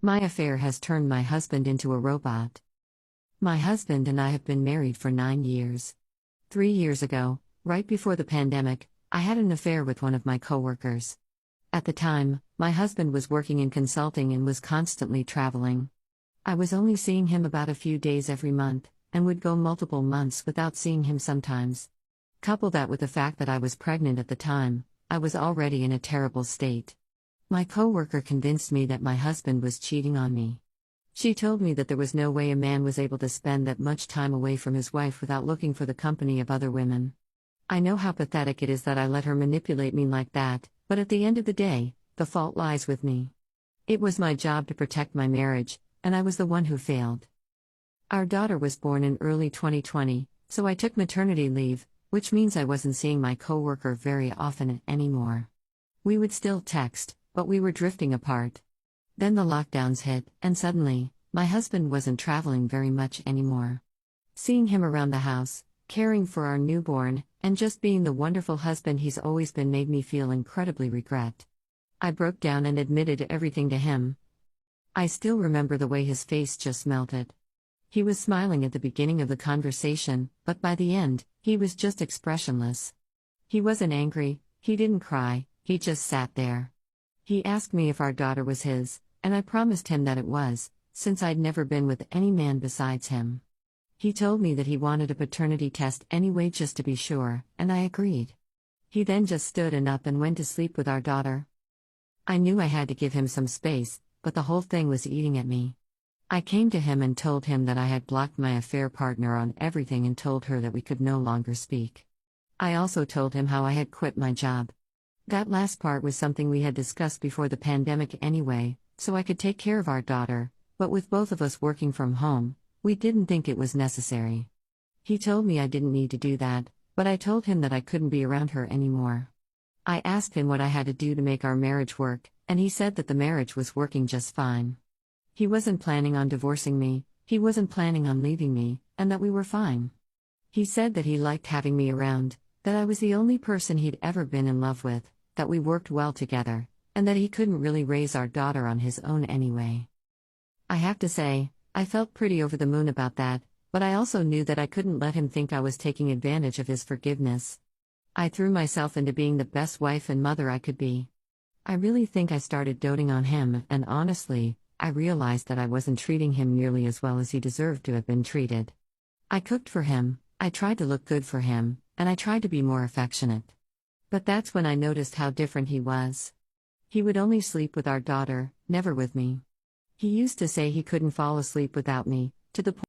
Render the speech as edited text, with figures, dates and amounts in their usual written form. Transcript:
My affair has turned my husband into a robot. My husband and I have been married for 9 years. 3 years ago, right before the pandemic, I had an affair with one of my coworkers. At the time, my husband was working in consulting and was constantly traveling. I was only seeing him about a few days every month, and would go multiple months without seeing him sometimes. Couple that with the fact that I was pregnant at the time, I was already in a terrible state. My coworker convinced me that my husband was cheating on me. She told me that there was no way a man was able to spend that much time away from his wife without looking for the company of other women. I know how pathetic it is that I let her manipulate me like that, but at the end of the day, the fault lies with me. It was my job to protect my marriage, and I was the one who failed. Our daughter was born in early 2020, so I took maternity leave, which means I wasn't seeing my coworker very often anymore. We would still text, but we were drifting apart. Then the lockdowns hit, and suddenly, my husband wasn't traveling very much anymore. Seeing him around the house, caring for our newborn, and just being the wonderful husband he's always been made me feel incredibly regret. I broke down and admitted everything to him. I still remember the way his face just melted. He was smiling at the beginning of the conversation, but by the end, he was just expressionless. He wasn't angry, he didn't cry, he just sat there. He asked me if our daughter was his, and I promised him that it was, since I'd never been with any man besides him. He told me that he wanted a paternity test anyway just to be sure, and I agreed. He then just stood up and went to sleep with our daughter. I knew I had to give him some space, but the whole thing was eating at me. I came to him and told him that I had blocked my affair partner on everything and told her that we could no longer speak. I also told him how I had quit my job. That last part was something we had discussed before the pandemic anyway, so I could take care of our daughter, but with both of us working from home, we didn't think it was necessary. He told me I didn't need to do that, but I told him that I couldn't be around her anymore. I asked him what I had to do to make our marriage work, and he said that the marriage was working just fine. He wasn't planning on divorcing me, he wasn't planning on leaving me, and that we were fine. He said that he liked having me around, that I was the only person he'd ever been in love with, that we worked well together, and that he couldn't really raise our daughter on his own anyway. I have to say, I felt pretty over the moon about that, but I also knew that I couldn't let him think I was taking advantage of his forgiveness. I threw myself into being the best wife and mother I could be. I really think I started doting on him, and honestly, I realized that I wasn't treating him nearly as well as he deserved to have been treated. I cooked for him, I tried to look good for him, and I tried to be more affectionate. But that's when I noticed how different he was. He would only sleep with our daughter, never with me. He used to say he couldn't fall asleep without me, to the point